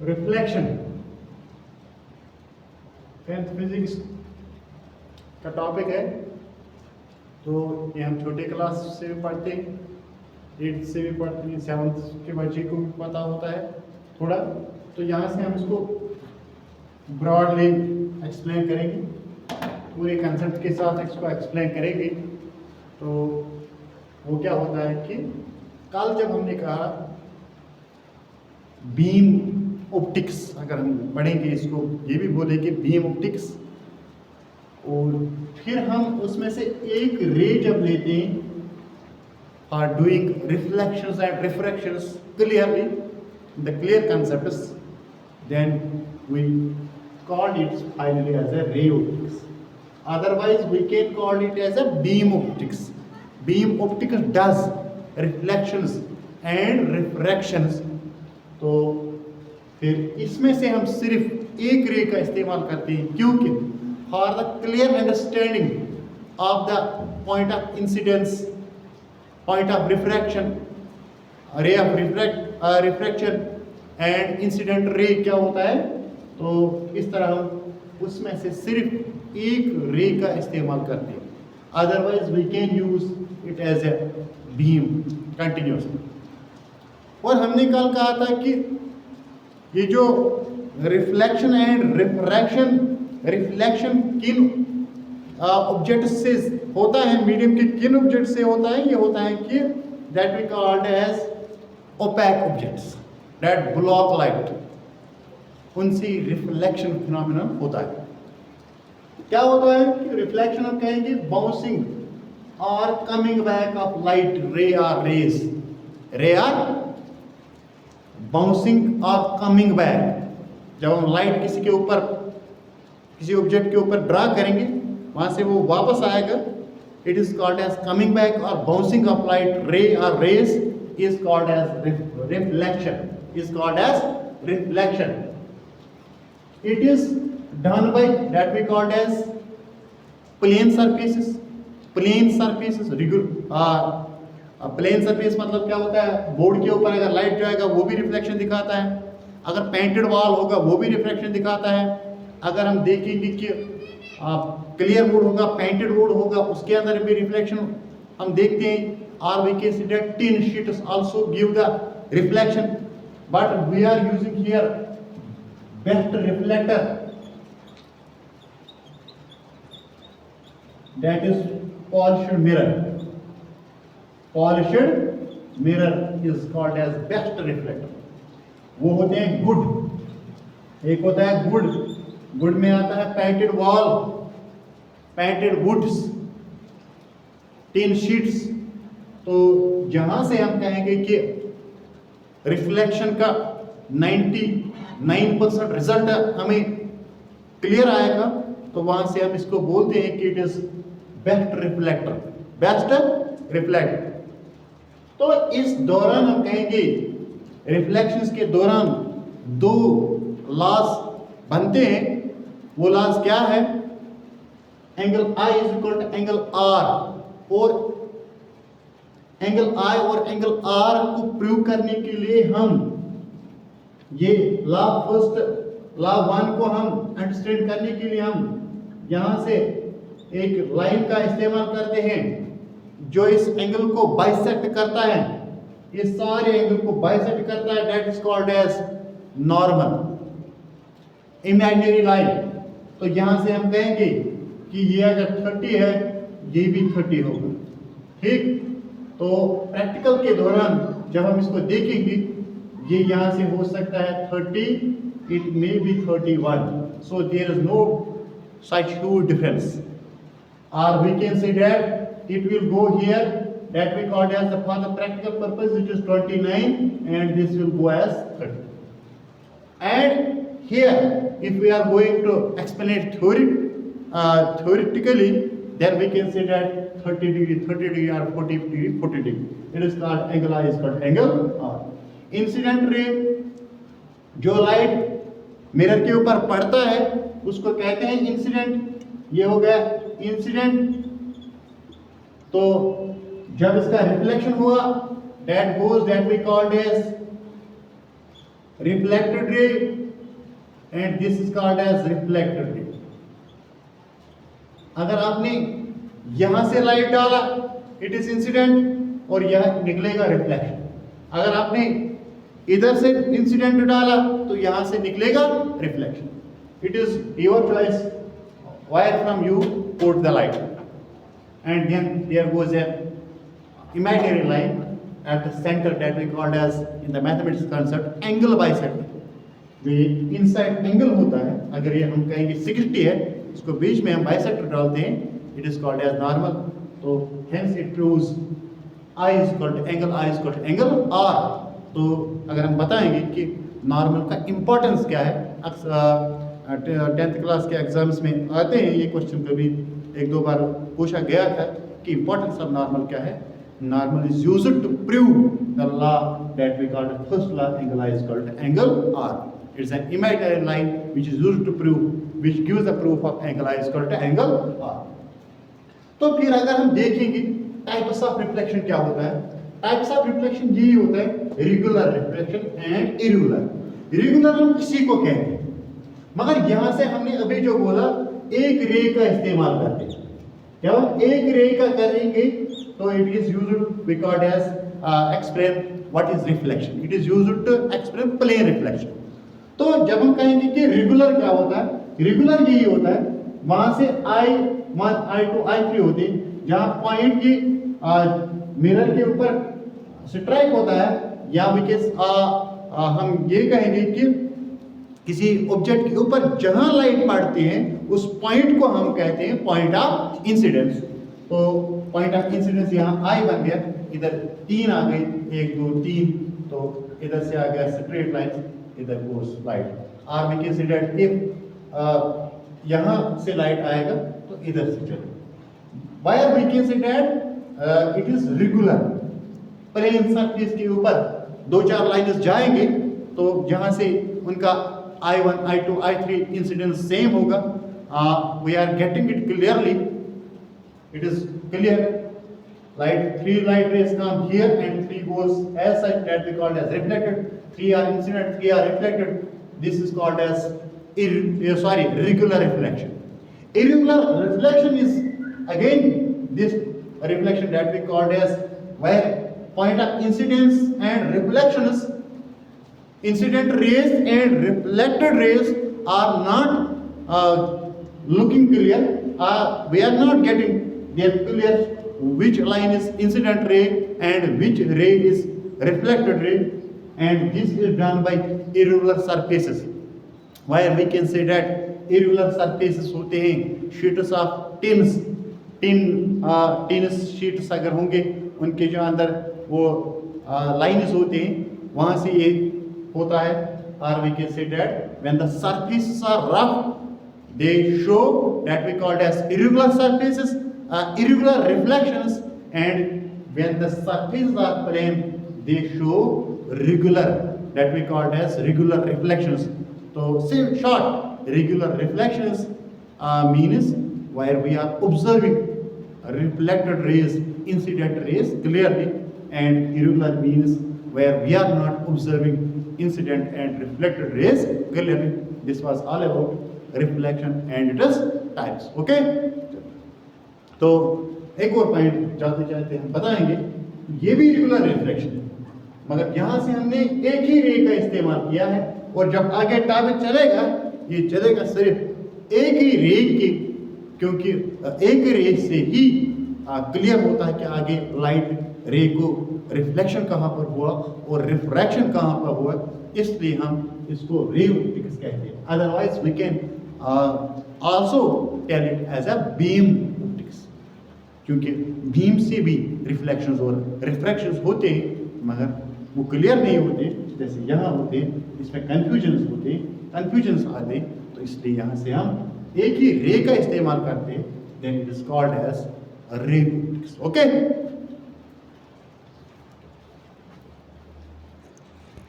Reflection 10th physics का topic है। तो ये हम छोटे क्लास से भी पढ़ते हैं, 8th से भी पढ़ते हैं, 7th के बच्चे को भी पता होता है थोड़ा। तो यहाँ से हम इसको ब्रॉडली एक्सप्लेन करेंगे, पूरे कंसेप्ट के साथ इसको एक्सप्लेन करेंगे। तो वो क्या होता है कि कल जब हमने कहा बीम ऑप्टिक्स, अगर हम पढ़ेंगे इसको, ये भी बोले कि बीम ऑप्टिक्स, और फिर हम उसमें से एक रे जब लेते हैं for doing reflections and refractions clearly, the clear concepts, then we called it finally as a ray optics. Otherwise we can call it as a beam optics. Beam optics does reflections and refractions. तो फिर इसमें से हम सिर्फ एक रे का इस्तेमाल करते हैं, क्योंकि for the clear understanding of the point of incidence, point of refraction, ray of refraction and incident ray क्या होता है। तो इस तरह हम उसमें से सिर्फ एक रे का इस्तेमाल करते हैं, otherwise we can use it as a beam continuously. और हमने कल कहा था कि ये जो रिफ्लेक्शन एंड रिफ्रैक्शन, रिफ्लेक्शन किन ऑब्जेक्ट से होता है, मीडियम के किन ऑब्जेक्ट से होता है, ये होता है कि that we called as opaque objects that block light, उनसे रिफ्लेक्शन फिनोमेनन होता है। क्या होता है कि रिफ्लेक्शन हम कहेंगे बाउंसिंग और coming back of light ray और रेज, रे आर बाउंसिंग और कमिंग बैक। जब हम लाइट किसी के ऊपर, किसी ऑब्जेक्ट के ऊपर ड्रा करेंगे, वहां से वो वापस आएगा, it is called as coming back, और बाउंसिंग ऑफ लाइट रे और rays is called as reflection, is called as reflection. It is done by that we called as plane surfaces, plane surfaces, plane surface मतलब क्या होता है, board के ऊपर अगर light जाएगा वो भी रिफ्लेक्शन दिखाता है, अगर पेंटेड वॉल होगा वो भी रिफ्लेक्शन दिखाता है। अगर हम देखेंगे कि क्लियर बोर्ड होगा, पेंटेड बोर्ड होगा, उसके अंदर भी रिफ्लेक्शन हम देखते हैं। और we can see that tin sheets also give the reflection, but we are using here best reflector, that is polished mirror. Polished mirror is called as best reflector. वो होते हैं गुड, एक होता है गुड, गुड में आता है painted wall, painted woods, tin sheets. तो जहां से हम कहेंगे कि रिफ्लेक्शन का 99% रिजल्ट हमें क्लियर आएगा, तो वहां से हम इसको बोलते हैं कि it is best reflector, best reflector. तो इस दौरान हम कहेंगे रिफ्लेक्शंस के दौरान दो लॉज बनते हैं। वो लॉज क्या है, angle I is equal to angle R, और एंगल I और एंगल R को प्रूव करने के लिए हम ये लॉ फर्स्ट, लॉ 1 को हम अंडरस्टैंड करने के लिए हम यहां से एक लाइन का इस्तेमाल करते हैं जो इस एंगल को बाइसेक्ट करता है, इस सारे एंगल को बाइसेक्ट करता है, that is called as normal imaginary line. तो यहां से हम कहेंगे कि ये अगर 30 है, ये भी 30 होगा, ठीक। तो प्रैक्टिकल के दौरान जब हम इसको देखेंगे, ये यहां से हो सकता है 30, it may be 31, so there is no such huge difference, or we can say that it will go here, that we call as the, for the practical purpose it is 29, and this will go as 30. And here if we are going to explain it theoretically, then we can say that 30 degree or 40 degree, it is called angle I is called angle R. Incident ray, जो light mirror के ऊपर पड़ता है उसको कहते हैं incident, ये हो गया इंसिडेंट। तो जब इसका रिफ्लेक्शन हुआ, that goes that we called as reflected ray, and this is called as reflected ray. अगर आपने यहां से लाइट डाला इट इज इंसिडेंट और यह निकलेगा रिफ्लेक्शन. अगर आपने इधर से इंसिडेंट डाला तो यहां से निकलेगा reflection. It is your choice where from you put the light. And then there goes a imaginary line at the center that we called as in the mathematics concept angle bisector. जो ये inside angle होता है, अगर ये हम कहेंगे 60 है, इसको बीच में हम बाइसेक्टर डालते हैं, it is called as normal. तो hence it proves I is equal to angle R. तो अगर हम बताएंगे कि नॉर्मल का इम्पोर्टेंस क्या है, 10th क्लास के एग्जाम्स में आते हैं ये क्वेश्चन, कभी एक दो बार पूछा गया था कि इम्पोर्टेंस ऑफ नॉर्मल क्या है. Normal is used to prove the law that we called first law angle I is equal to angle R. It's an imaginary line which is used to prove, which gives the proof of angle I is equal to angle R. तो फिर अगर हम देखेंगे types of reflection क्या होता है, types of reflection यही होता है regular reflection and irregular. Regular हम किसी को कहते हैं, मगर यहां से हमने अभी जो बोला एक रे का इस्तेमाल करते हैं. जब हम एक रे का करेंगे तो it is used we called as explain what is reflection. It is used to explain plane reflection. तो जब हम कहेंगे कि रेगुलर क्या होता है, रेगुलर यही होता है वहां से I1 I2 I3 होते हैं, जहां पॉइंट ये मिरर के ऊपर स्ट्राइक होता है, या हम ये कहेंगे कि किसी ऑब्जेक्ट के ऊपर जहां लाइट पड़ती है उस पॉइंट को हम कहते हैं पॉइंट ऑफ इंसिडेंस. तो पॉइंट ऑफ इंसिडेंस यहाँ I बन गया, इधर 3 आ गई, 1 2 3, तो इधर से आ गया स्ट्रेट लाइन, इधर गोस लाइट. और we can see that if यहाँ से लाइट आएगा तो इधर से चलेगा. Where we can see that it is regular. Plane surface के ऊपर 2-4 लाइन्स जाएंगे तो जहाँ से उनका I1 I2 I3 incidence same होगा. We are getting it clearly. It is clear. Three light rays come here and 3 goes as such that we called as reflected. 3 are incident, 3 are reflected. This is called as regular reflection. Irregular reflection is again this reflection that we called as where point of incidence and reflections, incident rays and reflected rays are not looking clear. We are not getting they are clear which line is incident ray and which ray is reflected ray, and this is done by irregular surfaces. Where we can say that irregular surfaces होते हैं sheets of tin sheets अगर होंगे उनके जो अंदर वो lines होते हैं वहाँ से ये होता है. Or we can say that when the surfaces are rough they show that we called as irregular surfaces, irregular reflections, and when the surfaces are plane they show regular, that we called as regular reflections. So say short, regular reflections means where we are observing reflected rays, incident rays clearly, and irregular means where we are not observing incident and reflected rays clearly. This was all about reflection and its types. Okay. तो एक और point जाते जाते हम बताएंगे, ये भी regular reflection है, मगर यहाँ से हमने एक ही रे का इस्तेमाल किया है, और जब आगे टॉपिक चलेगा ये चलेगा सिर्फ एक ही रे की, क्योंकि एक रे से ही क्लियर होता है कि आगे लाइट रे को रिफ्लेक्शन कहाँ पर हुआ और रिफ्रैक्शन कहाँ पर हुआ, इसलिए हम इसको रे ऑप्टिक्स कहते हैं. Otherwise we can also tell it as a beam optics, क्योंकि बीम से भी रिफ्लेक्शंस और रिफ्रैक्शंस होते हैं मगर वो क्लियर नहीं होते जैसे यहाँ होते हैं, इसमें कन्फ्यूजन्स होते हैं, कन्फ्यूजन्स आते हैं, तो इसलिए यहाँ से हम एक ही रे का इस्तेमाल करते हैं. Then it is called as ray optics. Okay.